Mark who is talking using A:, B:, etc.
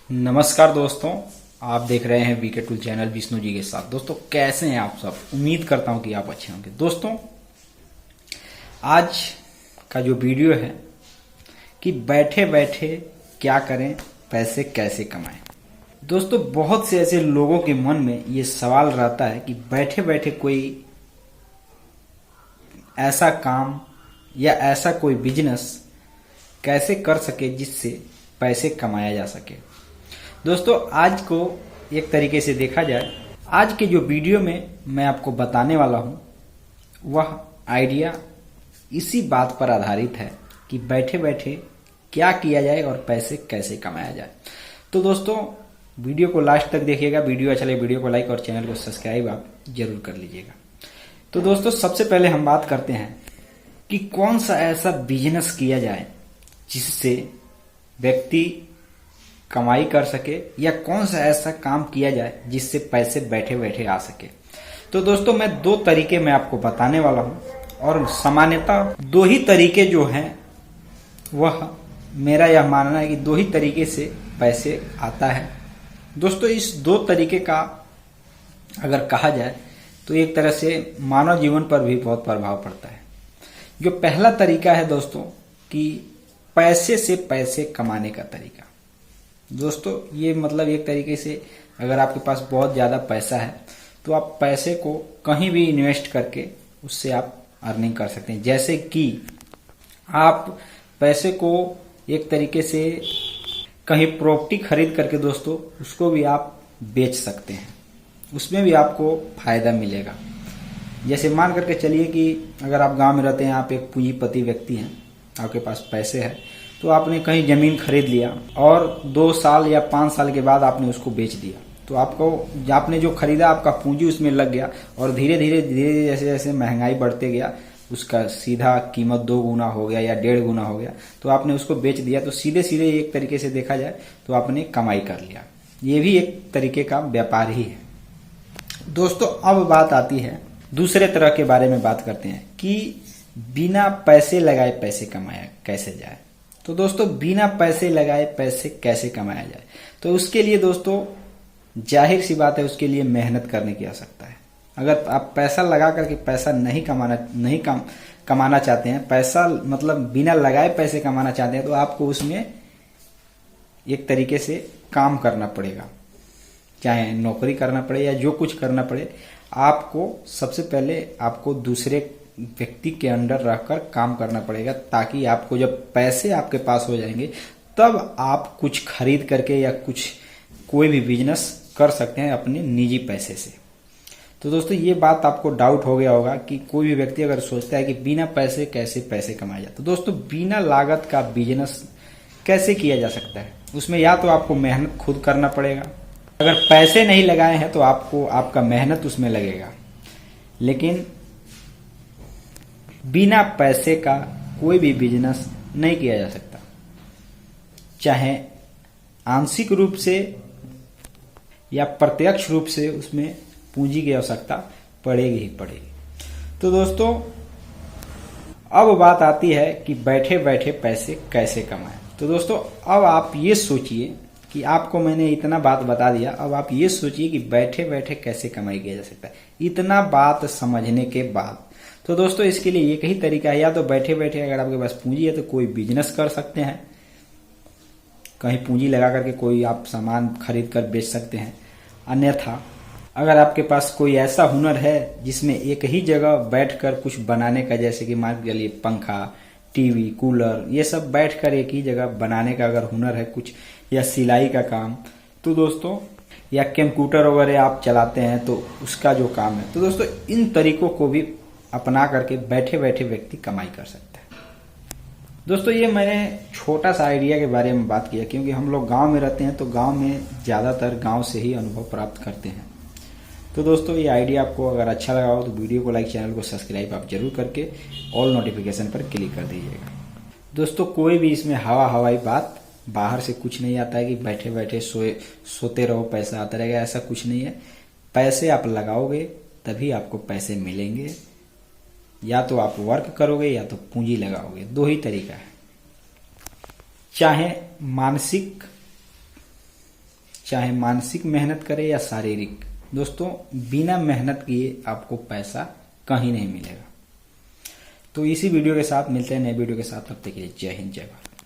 A: नमस्कार दोस्तों, आप देख रहे हैं VK tool channel Vishnu ji के साथ। दोस्तों कैसे हैं आप सब? उम्मीद करता हूं कि आप अच्छे होंगे। दोस्तों आज का जो वीडियो है कि बैठे बैठे क्या करें, पैसे कैसे कमाएं। दोस्तों बहुत से ऐसे लोगों के मन में ये सवाल रहता है कि बैठे बैठे कोई ऐसा काम या ऐसा कोई बिजनेस कैसे कर सके जिससे पैसे कमाया जा सके। दोस्तों आज को एक तरीके से देखा जाए, आज के जो वीडियो में मैं आपको बताने वाला हूं वह आइडिया इसी बात पर आधारित है कि बैठे बैठे क्या किया जाए और पैसे कैसे कमाया जाए। तो दोस्तों वीडियो को लास्ट तक देखिएगा। वीडियो अच्छा लगे वीडियो को लाइक और चैनल को सब्सक्राइब आप जरूर कर लीजिएगा। तो दोस्तों सबसे पहले हम बात करते हैं कि कौन सा ऐसा बिजनेस किया जाए जिससे व्यक्ति कमाई कर सके, या कौन सा ऐसा काम किया जाए जिससे पैसे बैठे बैठे आ सके। तो दोस्तों मैं दो तरीके मैं आपको बताने वाला हूं, और सामान्यतः दो ही तरीके जो हैं वह मेरा यह मानना है कि दो ही तरीके से पैसे आता है। दोस्तों इस दो तरीके का अगर कहा जाए तो एक तरह से मानव जीवन पर भी बहुत प्रभाव पड़ता है। जो पहला तरीका है दोस्तों कि पैसे से पैसे कमाने का तरीका। दोस्तों ये मतलब एक तरीके से अगर आपके पास बहुत ज़्यादा पैसा है तो आप पैसे को कहीं भी इन्वेस्ट करके उससे आप अर्निंग कर सकते हैं। जैसे कि आप पैसे को एक तरीके से कहीं प्रॉपर्टी खरीद करके दोस्तों उसको भी आप बेच सकते हैं, उसमें भी आपको फायदा मिलेगा। जैसे मान करके चलिए कि अगर आप गांव में रहते हैं, आप एक पूंजीपति व्यक्ति हैं, आपके पास पैसे है, तो आपने कहीं जमीन खरीद लिया और 2 साल या 5 साल के बाद आपने उसको बेच दिया, तो आपको आपने जो खरीदा आपका पूंजी उसमें लग गया, और धीरे धीरे जैसे जैसे महंगाई बढ़ते गया उसका सीधा कीमत 2 गुना हो गया या 1.5 गुना हो गया, तो आपने उसको बेच दिया। तो सीधे सीधे एक तरीके से देखा जाए तो आपने कमाई कर लिया। ये भी एक तरीके का व्यापार ही है। दोस्तों अब बात आती है दूसरे तरह के बारे में, बात करते हैं कि बिना पैसे लगाए पैसे कमाया कैसे जाए। तो दोस्तों बिना पैसे लगाए पैसे कैसे कमाया जाए, तो उसके लिए दोस्तों जाहिर सी बात है, उसके लिए मेहनत करने की आवश्यकता है। अगर आप पैसा लगा करके पैसा नहीं कमाना चाहते हैं, पैसा मतलब बिना लगाए पैसे कमाना चाहते हैं, तो आपको उसमें एक तरीके से काम करना पड़ेगा, चाहे नौकरी करना पड़े या जो कुछ करना पड़े। आपको सबसे पहले आपको दूसरे व्यक्ति के अंडर रहकर काम करना पड़ेगा, ताकि आपको जब पैसे आपके पास हो जाएंगे तब आप कुछ खरीद करके या कुछ कोई भी बिजनेस कर सकते हैं अपने निजी पैसे से। तो दोस्तों ये बात आपको डाउट हो गया होगा कि कोई भी व्यक्ति अगर सोचता है कि बिना पैसे कैसे पैसे कमाया जाए, तो दोस्तों बिना लागत का बिजनेस कैसे किया जा सकता है। उसमें या तो आपको मेहनत खुद करना पड़ेगा, अगर पैसे नहीं लगाए हैं तो आपको आपका मेहनत उसमें लगेगा, लेकिन बिना पैसे का कोई भी बिजनेस नहीं किया जा सकता। चाहे आंशिक रूप से या प्रत्यक्ष रूप से उसमें पूंजी की आवश्यकता पड़ेगी ही पड़ेगी। तो दोस्तों अब बात आती है कि बैठे बैठे पैसे कैसे कमाएं। तो दोस्तों अब आप ये सोचिए कि आपको मैंने इतना बात बता दिया, अब आप ये सोचिए कि बैठे बैठे कैसे कमाई किया जा सकता है। इतना बात समझने के बाद तो दोस्तों इसके लिए एक ही तरीका है, या तो बैठे बैठे अगर आपके पास पूंजी है तो कोई बिजनेस कर सकते हैं, कहीं पूंजी लगा करके कोई आप सामान खरीद कर बेच सकते हैं। अन्यथा अगर आपके पास कोई ऐसा हुनर है जिसमें एक ही जगह बैठकर कुछ बनाने का, जैसे कि मान के चलिए पंखा, टीवी, कूलर, ये सब बैठकर एक ही जगह बनाने का अगर हुनर है कुछ, या सिलाई का काम, तो दोस्तों या कंप्यूटर वगैरह आप चलाते हैं तो उसका जो काम है, तो दोस्तों इन तरीकों को भी अपना करके बैठे बैठे व्यक्ति कमाई कर सकता है। दोस्तों ये मैंने छोटा सा आइडिया के बारे में बात किया, क्योंकि हम लोग गांव में रहते हैं तो गांव में ज़्यादातर गांव से ही अनुभव प्राप्त करते हैं। तो दोस्तों ये आइडिया आपको अगर अच्छा लगा हो तो वीडियो को लाइक, चैनल को सब्सक्राइब आप जरूर करके ऑल नोटिफिकेशन पर क्लिक कर दीजिएगा। दोस्तों कोई भी इसमें हवाई बात बाहर से कुछ नहीं आता है कि बैठे बैठे सोते रहो पैसा आता रहेगा, ऐसा कुछ नहीं है। पैसे आप लगाओगे तभी आपको पैसे मिलेंगे, या तो आप वर्क करोगे या तो पूंजी लगाओगे, दो ही तरीका है। चाहे मानसिक चाहे मानसिक मेहनत करे या शारीरिक। दोस्तों बिना मेहनत किए आपको पैसा कहीं नहीं मिलेगा। तो इसी वीडियो के साथ मिलते हैं नए वीडियो के साथ, तब तक के लिए जय हिंद जय भारत।